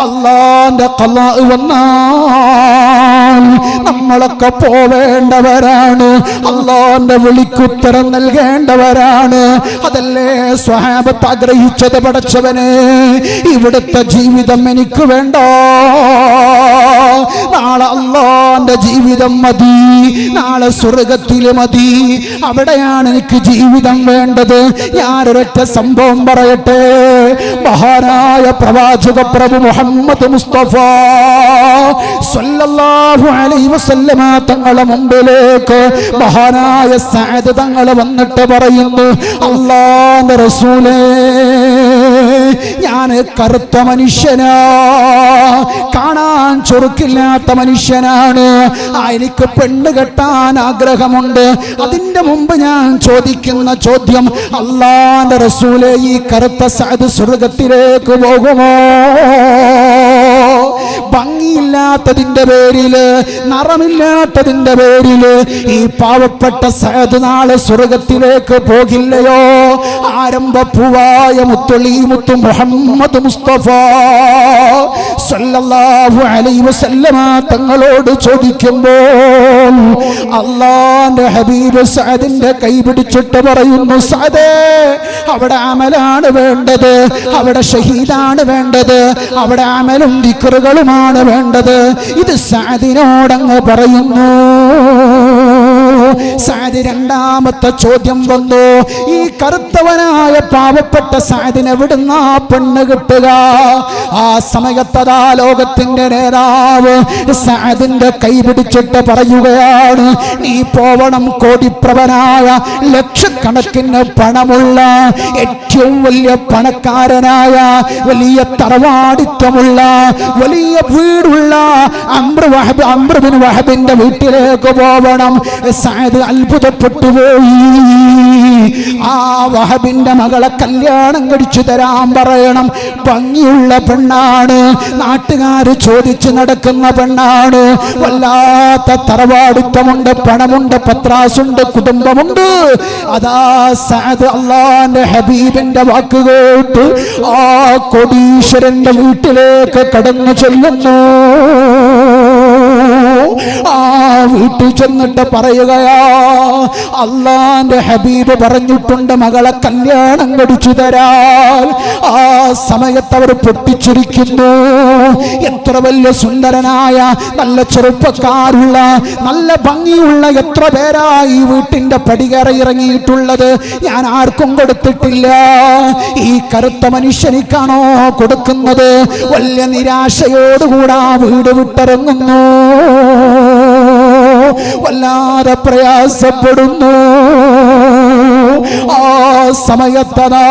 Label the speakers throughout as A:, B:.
A: അല്ലാഹുവിന്റെ ഖളാ വന്നാൽ നമ്മളൊക്കെ പോവേണ്ടവരാണ്. അല്ലാഹുവിന്റെ വിളിക്കുത്തരം നൽകേണ്ടവരാണ്. അതല്ലേ സ്വഹാബത്ത് ആഗ്രഹിച്ചത്? പടച്ചവനെ, ഇവിടുത്തെ ജീവിതം എനിക്ക് വേണ്ട, നാളെ അല്ലാഹുവിന്റെ ജീവിതം മതി, നാളെ സ്വർഗ്ഗത്തിൽ മതി, അവിടെയാണ് എനിക്ക് ജീവിതം വേണ്ടത്. ഞാനൊരൊറ്റ സംഭവം പറയട്ടെ. മഹാനായ പ്രവാചക പ്രഭു മുഹമ്മദ് മുസ്തഫ സല്ലല്ലാഹു അലൈഹി വസല്ലമ തങ്ങളുടെ മുമ്പിലേക്ക് മഹാനായ സഅദ് തങ്ങൾ വന്നിട്ട് പറയുന്നു, അല്ലാഹുവിന്റെ റസൂലേ, ഞാൻ കറുത്ത മനുഷ്യനാ, കാണാൻ ചൊറുക്കില്ലാത്ത മനുഷ്യനാണ്, എനിക്ക് പെണ്ണ് കെട്ടാൻ ആഗ്രഹമുണ്ട്. അതിന്റെ മുമ്പ് ഞാൻ ചോദിക്കുന്ന ചോദ്യം, അല്ലാഹുവിന്റെ റസൂലേ, ഈ കറുത്ത സഅദ് സ്വർഗ്ഗത്തിലേക്ക് പോകുമോ? ഭംഗിയില്ലാത്തതിന്റെ പേരില്, നിറമില്ലാത്തതിന്റെ പേരില് ഈ പാവപ്പെട്ട സഅദ് നാളെ സ്വർഗ്ഗത്തിലേക്ക് പോകില്ലയോ? ആരംഭപ്പൂവായ മുത്തുള്ളി മുത്തു മുഹമ്മദ് മുസ്തഫ സല്ലല്ലാഹു അലൈഹി വസല്ലമ തങ്ങളോട് ചോദിക്കുമ്പോൾ അല്ലാഹുവിന്റെ ഹബീബ് സഅദിന്റെ കൈ പിടിച്ചിട്ട് പറയുന്നു, സഅദേ, അവിടെ അമലാണ് വേണ്ടത്, അവിടെ ഷഹീദാണ് വേണ്ടത്, അവിടെ അമലും ദിക്റുകളുമാണ് വേണ്ടത്. ഇത് സഅദിനോടങ്ങ് പറയുന്നു. സഅദ് രണ്ടാമത്തെ ചോദ്യം വന്നു, ഈ കറുത്തവനായ പാവപ്പെട്ട സഅദിനെ എവിടുന്നാ പെണ്ണ് കിട്ടുക? ആ സമയത്തതാ ലോകത്തിന്റെ നേതാവ് സഅദിന്റെ കൈ പിടിച്ചിട്ട് പറയുകയാണ്, നീ പോവണം കോടിപ്രഭനായ, ലക്ഷക്കണക്കിന് പണമുള്ള, ഏറ്റവും വലിയ പണക്കാരനായ, വലിയ തറവാടിത്തമുള്ള, വലിയ വീടുള്ള അംർ ബിൻ വഹബിന്റെ വീട്ടിലേക്ക് പോവണം. സഅദ് അത്ഭുതപ്പെട്ടു പോയി. ആ വഹബിന്റെ മകളെ കല്യാണം കഴിച്ചു തരാൻ പറയണം. ഭംഗിയുള്ള പെണ്ണാണ്, നാട്ടുകാര് ചോദിച്ചു നടക്കുന്ന പെണ്ണാണ്, വല്ലാത്ത തറവാടിത്തമുണ്ട്, പണമുണ്ട്, പത്രാസുണ്ട്, കുടുംബമുണ്ട്. അതാ സഅദ് അല്ലാഹുവിന്റെ ഹബീബിന്റെ വാക്ക് കേട്ട് ആ കോടീശ്വരന്റെ വീട്ടിലേക്ക് കടന്നു ചെല്ലുന്നു. ആ വീട്ടിൽ ചെന്നിട്ട് പറയുകയാ, അല്ലാഹുവിന്റെ ഹബീബ് പറഞ്ഞിട്ടുണ്ട് മകളെ കല്യാണം കഴിച്ചു തരാൻ. ആ സമയത്ത് അവർ പൊട്ടിച്ചിരിക്കുന്നു. എത്ര വലിയ സുന്ദരനായ, നല്ല ചെറുപ്പക്കാരുള്ള, നല്ല ഭംഗിയുള്ള എത്ര പേരാ ഈ വീട്ടിന്റെ പടികര ഇറങ്ങിയിട്ടുള്ളത്. ഞാൻ ആർക്കും കൊടുത്തിട്ടില്ല. ഈ കറുത്ത മനുഷ്യനിക്കാണോ കൊടുക്കുന്നത്? വലിയ നിരാശയോടുകൂടാ വീട് വിട്ടിറങ്ങുന്നു. വല്ലാതെ പ്രയാസപ്പെടുന്നു. ആ സമയത്തതാ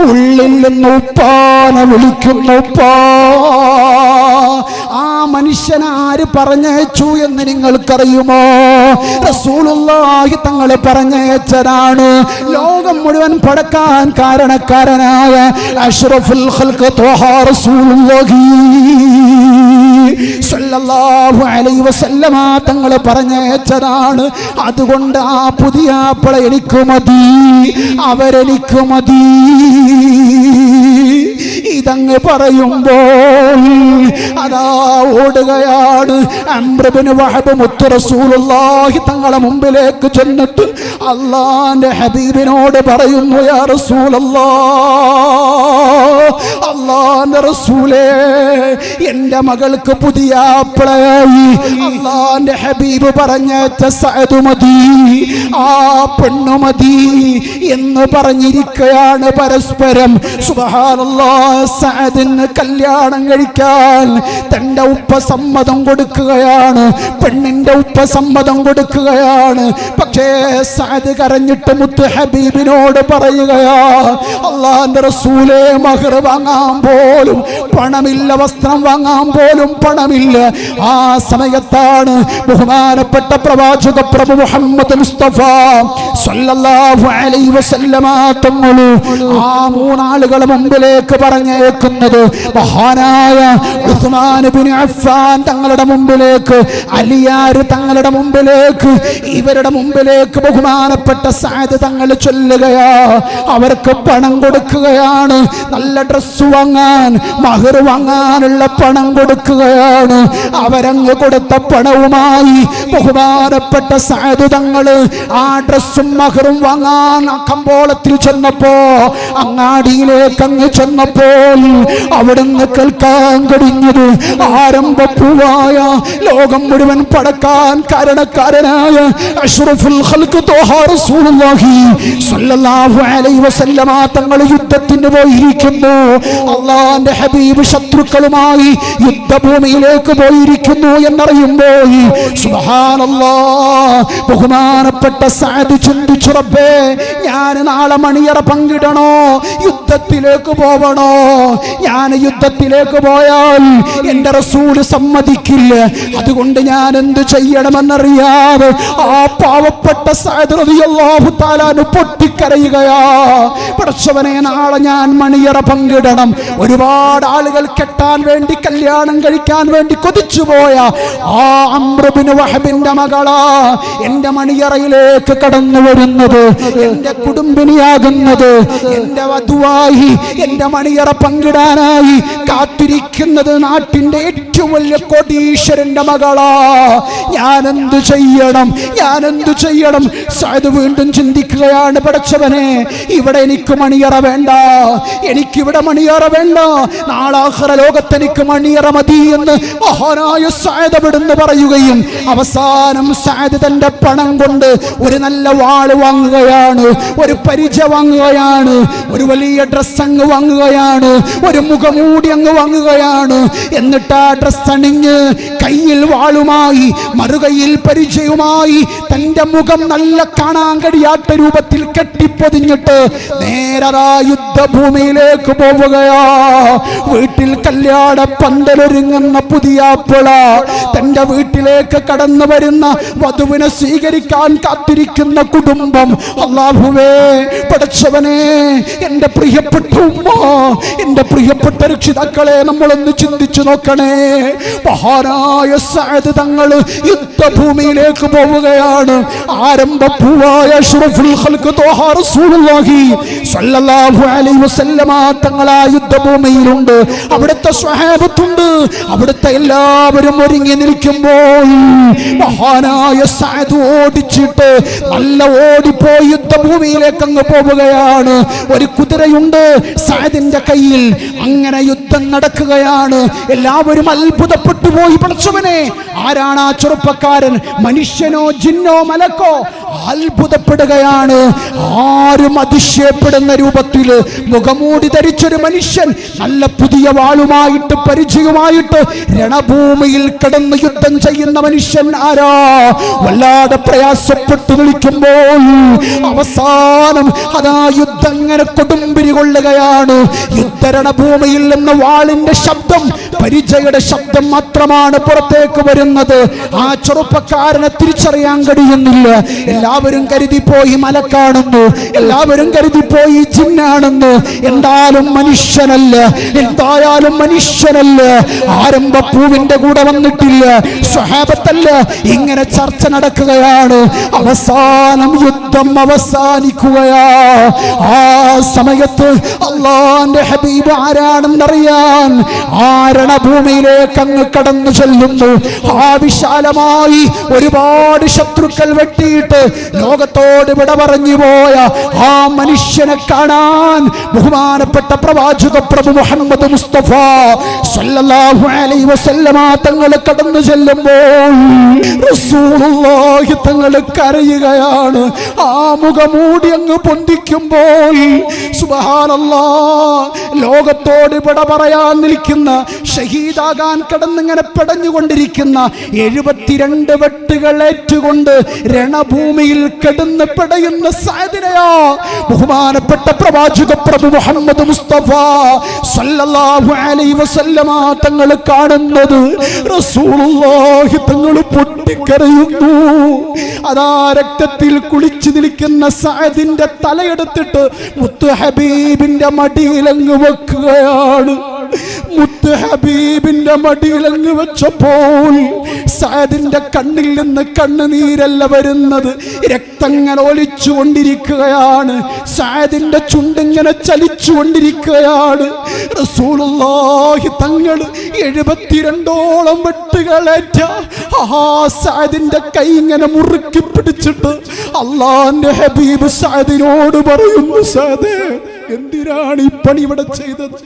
A: ഉള്ളിൽ നിന്ന് ഉപ്പാനെ വിളിക്കുന്നു. ഉപ്പാ, ആ മനുഷ്യനെ ആര് പറഞ്ഞയച്ചു എന്ന് നിങ്ങൾക്കറിയുമോ? റസൂലുള്ളാഹി തങ്ങൾ പറഞ്ഞയച്ചതാണ്. ലോകം മുഴുവൻ പടക്കാൻ കാരണക്കാരനായ അഷ്റഫുൽ ഖൽഖ് ത്വഹ റസൂലുള്ളാഹി സല്ലല്ലാഹു അലൈഹി വസല്ലമ തങ്ങൾ പറഞ്ഞയച്ചതാണ്. അതുകൊണ്ട് ആ പുതിയ ആപ്പിള എനിക്ക് മതി, അവരെനിക്ക് മതി. ഇതങ്ങ് പറയുമ്പോൾ അതാ ഓടുകയാണ് അംർ ബിൻ വഹബ് മുത്ത് റസൂലുള്ളാഹി തങ്ങളെ മുമ്പിലേക്ക് ചെന്നിട്ട് അല്ലാഹുവിന്റെ ഹബീബിനോട് പറയുന്നു, യാ റസൂലല്ലാഹ്, അല്ലാഹുവിന്റെ റസൂലേ, എൻ്റെ മകൾക്ക് പുതിയ ആപ്പിളയായി അല്ലാഹുവിന്റെ ഹബീബ് പറഞ്ഞയച്ച സഅദ് മതി, ആ പെണ്ണു മതി എന്ന് പറഞ്ഞിരിക്കുകയാണ് പരസ്പരം. സുബ്ഹാനല്ലാഹ്, സഅദിന് കല്യാണം കഴിക്കാൻ തന്റെ ഉപ്പ സമ്മതം കൊടുക്കുകയാണ്, പെണ്ണിന്റെ ഉപ്പ സമ്മതം കൊടുക്കുകയാണ്. പക്ഷേ സഅദ് കരഞ്ഞിട്ട് മുത്ത് ഹബീബിനോട് പറയുകയാ, അല്ലാഹുവിന്റെ റസൂലേ, മഹർ വാങ്ങാൻ പോലും പണമില്ല, വസ്ത്രം വാങ്ങാൻ പോലും പണമില്ല. ആ സമയത്താണ് ബഹുമാനപ്പെട്ട പ്രവാചക പ്രഭു മുഹമ്മദ് മുസ്തഫ സല്ലല്ലാഹു അലൈഹി വസല്ലമ തങ്ങൾ ആ മൂന്നാളുകളെ മുമ്പിലേക്ക് പറഞ്ഞേക്കുന്നത്. മഹാനായ ഉസ്മാൻ ബിൻ അഫ്ഫാൻ തങ്ങളുടെ മുമ്പിലേക്ക്, അലിയാർ തങ്ങളുടെ മുമ്പിലേക്ക്, ഇവരുടെ മുമ്പിലേക്ക് ബഹുമാനപ്പെട്ട സഅദ് തങ്ങൾ ചൊല്ലുകയാ. അവർക്ക് പണം കൊടുക്കുകയാണ്, നല്ല ഡ്രസ്സ് വാങ്ങാൻ, മഹർ വാങ്ങാനുള്ള പണം കൊടുക്കുകയാണ്. അവരങ്ങ് കൊടുത്ത പണവുമായി ബഹുമാനപ്പെട്ട സഅദ് തങ്ങൾ ആ ഡ്രസ്സും മഹറും വാങ്ങാൻ കമ്പോളത്തിൽ ചെന്നപ്പോ, അങ്ങാടിയിലേക്ക് അങ്ങ് ചെന്നപ്പോൾ അവിടുന്ന് കേൾക്കാൻ കഴിഞ്ഞത് ആരംഭപ്പൂവായ, ലോകം മുഴുവൻ പടക്കാൻ കാരണക്കാരനായ അഷ്റഫുൽ ഖൽഖ് ത്വഹ റസൂലുള്ളാഹി സ്വല്ലല്ലാഹു അലൈഹി വസല്ലമ തങ്ങൾ യുദ്ധത്തിന് പോയിരിക്കുന്നു. അല്ലാഹുവിന്റെ ഹബീബ് ശത്രുക്കളുമായി യുദ്ധഭൂമിയിലേക്ക് പോയിരിക്കുന്നു എന്നറിയുമ്പോൾ സുബ്ഹാനല്ലാഹ് ബഹുമാനപ്പെട്ട സഅദ് ചിന്തിച്ചു, റബ്ബേ, ഞാൻ നാളെ മണിയറ പങ്കിടണോ, യുദ്ധത്തിലേക്ക് പോവണോ? ഞാൻ യുദ്ധത്തിലേക്ക് പോയാൽ എന്റെ റസൂൽ സമ്മതിക്കില്ല, അതുകൊണ്ട് ഞാൻ എന്ത് ചെയ്യണമെന്നറിയാതെ ആ പാവപ്പെട്ട സഅദ് റളിയല്ലാഹു തആല പൊട്ടിക്കരയുകയാ. പടച്ചവനെ, നാളെ ഞാൻ മണിയറ പങ്കിടണം. ഒരുപാട് ആളുകൾ കെട്ടാൻ വേണ്ടി, കല്യാണം കഴിക്കാൻ വേണ്ടി കൊതിച്ചുപോയ ആ അംർ ഇബ്നു വഹബിന്റെ മകളാ എന്റെ മണിയറയിലേക്ക് കടന്നു വരുന്നത്, എന്റെ കുടുംബിനിയാകുന്നത്, എന്റെ വധുവായി എന്റെ മണിയറ പങ്കിടാനായി കാത്തിരിക്കുന്നത് നാട്ടിന്റെ ഏറ്റവും വലിയ കോടീശ്വരന്റെ മകളാ. ഞാൻ എന്ത് ചെയ്യണം, ഞാൻ എന്ത് ചെയ്യണം? സഅദ് വീണ്ടും ചിന്തിക്കുകയാണ്, പടച്ചവനെ, ഇവിടെ എനിക്ക് മണിയറ വേണ്ട, എനിക്കിവിടെ മണിയറ വേണ്ട, നാളെ ആഖിറ ലോകത്ത് എനിക്ക് മണിയറ മതി എന്ന് മഹാനായ സഅദ് അവിടുന്ന് പറയുകയും അവസാനം സഅദ് തന്റെ പണം കൊണ്ട് ഒരു നല്ല വാള് വാങ്ങുകയാണ്, ഒരു പരിച വാങ്ങുകയാണ്, ഒരു വലിയ ഡ്രസ് അങ്ങ് വാങ്ങുകയാണ്, ഒരു മുഖമൂടി അങ്ങ് വാങ്ങുകയാണ്. എന്നിട്ട് ആ ഡ്രസ് അണിഞ്ഞ് കയ്യിൽ വാളുമായി മറുകയിൽ പരിചയവുമായി തന്റെ മുഖം നല്ല കാണാൻ കഴിയാത്ത രൂപത്തിൽ കെട്ടിപ്പൊതിഞ്ഞിട്ട് നേരെ യുദ്ധഭൂമിയിലേക്ക് പോവുകയാ. വീട്ടിൽ കല്യാണ പന്തലൊരുങ്ങുന്ന പുതിയാപ്പിള തന്റെ വീട്ടിലേക്ക് കടന്നു വരുന്ന വധുവിനെ സ്വീകരിക്കാൻ കാത്തിരിക്കുന്ന കുടുംബം. അല്ലാഹുവേ, പടച്ചവനെ, എന്റെ പ്രിയപ്പെട്ട ഉമ്മ, എന്റെ പ്രിയപ്പെട്ട രക്ഷിതാക്കളെ നമ്മളൊന്ന് ചിന്തിച്ചു നോക്കണേ. മഹാനായ സഅദ് തങ്ങൾ യുദ്ധഭൂമിയിലേക്ക് പോവുകയാണ്. ആരംഭപ്പൂവായ അഷ്റഫുൽ ഖൽഖ് ത്വഹ റസൂലുള്ളാഹി സ്വല്ലല്ലാഹു അലൈഹി വസല്ലമ തങ്ങൾ ആ യുദ്ധഭൂമിയിലുണ്ട്, അവിടുത്തെ സ്വഹാബത്തുണ്ട്, അവിടുത്തെ എല്ലാവരും ഒരുങ്ങി നിൽക്കുമ്പോൾ മഹാനായ സഅദ് ഓടിച്ചിട്ട് നല്ല ഓടിപ്പോയി യുദ്ധഭൂമിയിലേക്ക് അങ്ങ് പോവുകയാണ്. ഒരു കുതിരയുണ്ട് സഅദിന്റെ കയ്യിൽ. അങ്ങനെ യുദ്ധം നടക്കുകയാണ്. എല്ലാവരും അത്ഭുതപ്പെട്ടു പോയി. പടച്ചവനെ, ആരാണ് ആ ചെറുപ്പക്കാരൻ? മനുഷ്യനോ ജിന്നോ മലക്കോ? അത്ഭുതപ്പെടുകയാണ്. ആരും അതിശയപ്പെടുന്ന രൂപത്തിൽ മുഖമൂടി ധരിച്ചൊരു മനുഷ്യൻ നല്ല പുതിയ വാളുമായിട്ട് പരിചയമായിട്ട് രണഭൂമിയിൽ കിടന്ന് യുദ്ധം ചെയ്യുന്ന മനുഷ്യൻ ആരാ? വല്ലാതെ പ്രയാസപ്പെട്ടു വിളിക്കുമ്പോൾ അവസാനം അതാ യുദ്ധം ഇങ്ങനെ കൊടുമ്പിരി കൊള്ളുകയാണ്. യുദ്ധരണഭൂമിയിൽ നിന്ന് വാളിന്റെ ശബ്ദം, പരിചയുടെ ശബ്ദം മാത്രമാണ് പുറത്തേക്ക് വരുന്നത്. ആ ചെറുപ്പക്കാരനെ തിരിച്ചറിയാൻ കഴിയുന്നില്ല. എല്ലാവരും കരുതിപ്പോയി മലക്കാണെന്ന്, എല്ലാവരും കരുതിപ്പോയി ജിന്നാണെന്ന്. എന്തായാലും മനുഷ്യനല്ല, എന്തായാലും മനുഷ്യനല്ല. ആരംഭപ്പൂവിന്റെ കൂടെ വന്നിട്ടില്ല, സ്വഹാബത്തല്ല. ഇങ്ങനെ ചർച്ച നടക്കുകയാണ്. അവസാനം യുദ്ധം അവസാനിക്കുകയാ. ആ സമയത്ത് അല്ലാഹുവിന്റെ ഹബീബ് ആരാണെന്നറിയാൻ ആരണഭൂമിയിലേക്ക് അങ്ങ് കടന്നു ചെല്ലുന്നു. ആ വിശാലമായി ഒരുപാട് ശത്രുക്കൾ വെട്ടിയിട്ട് ലോകത്തോട് വിട പറഞ്ഞു പോയ ആ മനുഷ്യനെ കാണാൻ ബഹുമാനപ്പെട്ട പ്രവാചക പ്രഭു മുഹമ്മദ് മുസ്തഫ സ്വല്ലല്ലാഹു അലൈഹി വസല്ലമ തങ്ങൾ കടന്നു ചെല്ലുമ്പോൾ റസൂലുള്ളാഹി തങ്ങൾ കരയുകയാണ്. ആ മുഖമൂടി അങ്ങ് പൊന്തിക്കുമ്പോൾ സുബ്ഹാനല്ലാഹ്, ലോകത്തോട് വിട പറയാൻ നിൽക്കുന്ന, ഷഹീദാകാൻ കിടന്നിങ്ങനെ പിടഞ്ഞുകൊണ്ടിരിക്കുന്ന 72 വെട്ടുകൾ ഏറ്റുകൊണ്ട് രണഭൂമിയിൽ കിടന്ന് പിടയുന്ന സഅദിനെയാ ബഹുമാനപ്പെട്ട പ്രവാചക പ്രഭു മുഹമ്മദ് മുസ്തഫ സ്വല്ലല്ലാഹു അലൈഹി വസല്ലമ തങ്ങൾ കാണുന്നത്. റസൂലുള്ളാഹി തങ്ങൾ പൊട്ടിക്കരയുന്നു. അതാ രക്തത്തിൽ കുളിച്ചു നിൽക്കുന്ന സഅദിന്റെ തലയെടുത്തിട്ട് മുത്ത് ഹബീബിന്റെ മടിയിലങ്ങ് വെക്കുകയാണ്. മുത്ത് ഹബീബിന്റെ മടിയിലങ്ങ് വെച്ചപ്പോൾ സഅദിന്റെ കണ്ണിൽ നിന്ന് കണ്ണുനീരല്ല വരുന്നത്, രക്തങ്ങനെ ഒലിച്ചുകൊണ്ടിരിക്കുകയാണ്. സഅദിന്റെ ചുണ്ടിങ്ങനെ ചലിച്ചുകൊണ്ടിരിക്കുകയാണ്. റസൂലുള്ളാഹി തങ്ങൾ 72ഓളം വെട്ടുകളേറ്റ സഅദിന്റെ കൈ ഇങ്ങനെ മുറുക്കി പിടിച്ചിട്ട് അല്ലാഹുവിന്റെ ഹബീബ് സഅദിനോട് പറയുന്നു, സഅദേ, എന്തിനാണ് ഈ പണി ഇവിടെ ചെയ്തത്?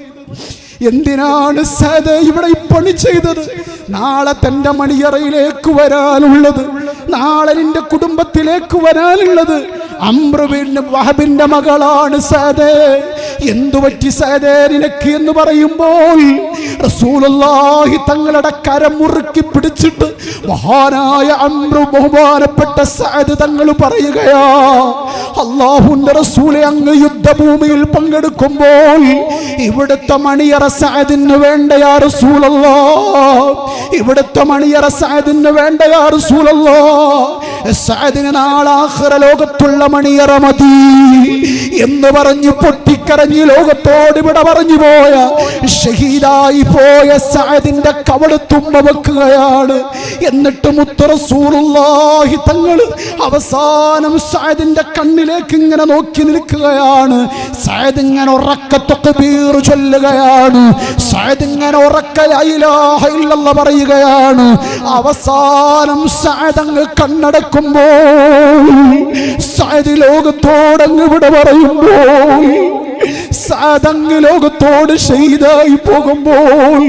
A: എന്തിനാണ് സഅദ് ഇവിടെ ഈ പണി ചെയ്തത്? നാളെ തന്റെ മണിയറയിലേക്ക് വരാനുള്ളത്, നാളെ നിന്റെ കുടുംബത്തിലേക്ക് വരാനുള്ളത് അംറ് ബിൻ വഹബിന്റെ മകളാണ് സഅദേ. എന്തുപറ്റി സഅദേ നിനക്ക് എന്ന് പറയുമ്പോൾ റസൂലുള്ളാഹി തങ്ങളുടെ കരം മുറുക്കി പിടിച്ചിട്ട് മഹാനായ അംറ്, ബഹുമാനപ്പെട്ട സഅദ് തങ്ങൾ പറയുകയാ, അല്ലാഹുവിന്റെ റസൂലെ, അങ്ങ് യുദ്ധഭൂമിയിൽ പങ്കെടുക്കുമ്പോൾ ഇവിടുത്തെ മണിയറ സഅദിന് വേണ്ട യാ റസൂലല്ലാഹ്, ഇവിടുത്തെ മണിയറ സഅദിന് വേണ്ട യാ റസൂലല്ലാഹ്, സഅദിന് നാളെ ആഖിറ ലോകത്തുള്ള മണിയറ മതി എന്ന് പറഞ്ഞു പൊട്ടിക്കരഞ്ഞ് ലോകത്തോട് വിട പറഞ്ഞു പോയ, ഷഹീദായി പോയ സഅദിന്റെ കവളത്തുമ്മ വെക്കുകയാണ്. എന്നിട്ട് മുത്ത് റസൂലുള്ളാഹി തങ്ങൾ അവസാനം സഅദിന്റെ കണ്ണിലേക്ക് ഇങ്ങനെ നോക്കി നിൽക്കുകയാണ്. സഅദ് ഇങ്ങനെ ഉറക്കെ തക്ബീർ ചൊല്ലുകയാണ്. സഅദ് ഇങ്ങനെ ഉറക്കെ ലാ ഇലാഹ ഇല്ലല്ലാഹ് പറയുകയാണ്. അവസാനം സഅദ് അങ്ങ് കണ്ണടക്കുമ്പോൾ, സഅദ് ലോകത്തോടങ്ങ് ഇവിടെ പറയുമ്പോൾ, സഅദ് അങ്ങ് ലോകത്തോട് ഷഹീദായി പോകുമ്പോൾ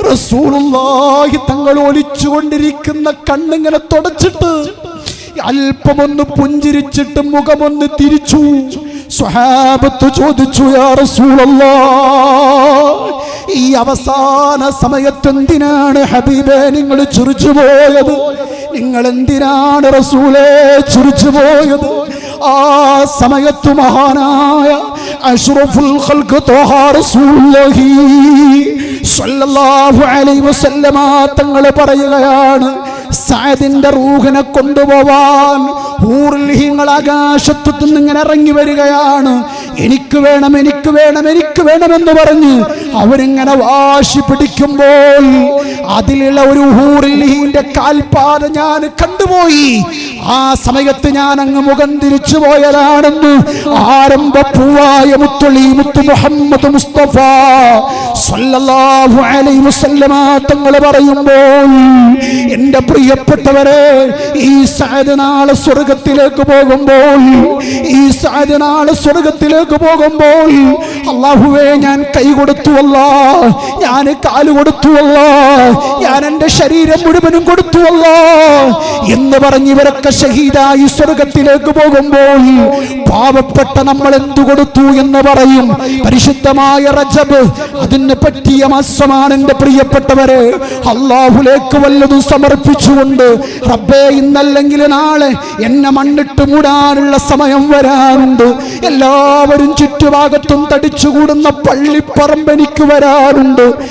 A: റസൂലുള്ളാഹി തങ്ങൾ ഒലിച്ചുകൊണ്ടിരിക്കുന്ന കണ്ണിങ്ങനെ തുടച്ചിട്ട് അല്പമൊന്ന് പുഞ്ചിരിച്ചിട്ട് മുഖമൊന്ന് തിരിച്ചു. സ്വഹാബത്ത് ചോദിച്ചു, യാ റസൂലല്ലാഹ്, ഈ അവസാന സമയത്ത് എന്തിനാണ് ഹബീബേ നിങ്ങൾ ചിരിച്ചു പോയത്? നിങ്ങൾ എന്തിനാണ് റസൂലേ ചിരിച്ചു പോയത്? ആ സമയത്ത് മഹാനായ അഷ്റഫുൽ ഖൽഖ് ത്വഹ റസൂലുള്ളാഹി സ്വല്ലല്ലാഹു അലൈഹി വസല്ലമ തങ്ങൾ പറയുകയാണ്, സഅദിന്റെ റൂഹിനെ കൊണ്ടുപോവാൻ ഹൂറുൽ ഹീങ്ങൾ ആകാശത്തു നിന്ന് ഇങ്ങനെ ഇറങ്ങി വരികയാണ്. എനിക്ക് വേണം, എനിക്ക് വേണം, എനിക്ക് വേണമെന്ന് പറഞ്ഞ് അവരിങ്ങനെ വാശി പിടിക്കുമ്പോൾ അതിലുള്ള ഒരു ഹൂറുൽ ഹീന്റെ കാൽപാത ഞാൻ കണ്ടുപോയി. ആ സമയത്ത് ഞാൻ അങ്ങ് മുഖം തിരിച്ചു പോയതാണെന്ന് ആരംഭപ്പൂവായ മുത്തുളി മുത്തു മുഹമ്മദ് മുസ്തഫ സല്ലല്ലാഹു അലൈഹി വസല്ലമ തങ്ങൾ പറയുമ്പോൾ, എൻ്റെ പ്രിയപ്പെട്ടവരെ, ഈ സഅദ് നാളെ സ്വർഗത്തിലേക്ക് പോകുമ്പോൾ, ഈ സഅദ് നാളെ സ്വർഗത്തിലേക്ക് പോകുമ്പോൾ, അല്ലാഹുവേ, ഞാൻ കൈ കൊടുത്തു അല്ലാഹ്, ഞാൻ കാല് കൊടുത്തു അല്ലാഹ്, ഞാൻ എൻ്റെ ശരീരം മുഴുവനും കൊടുത്തു അല്ലാഹ് എന്ന് പറഞ്ഞ് ഇവരൊക്കെ ഷഹീദായി സ്വർഗത്തിലേക്ക് പോകുമ്പോൾ പാവപ്പെട്ട നമ്മൾ എന്തു കൊടുത്തു എന്ന് പറയും. പരിശുദ്ധമായ റജബ് അതിന് പറ്റിയ മാസമാണ് എൻ്റെ പ്രിയപ്പെട്ടവരെ. അല്ലാഹുലേക്ക് വല്ലതും സമർപ്പിച്ചുകൊണ്ട്, റബ്ബേ, ഇന്നല്ലെങ്കിൽ നാളെ എന്നെ മണ്ണിട്ട് മൂടാനുള്ള സമയം വരാനുണ്ട്, എല്ലാവരും ചുറ്റുഭാഗത്തും തടിച്ചുകൂടുന്ന പള്ളിപ്പറമ്പ് എനിക്ക് വരാനുണ്ട്.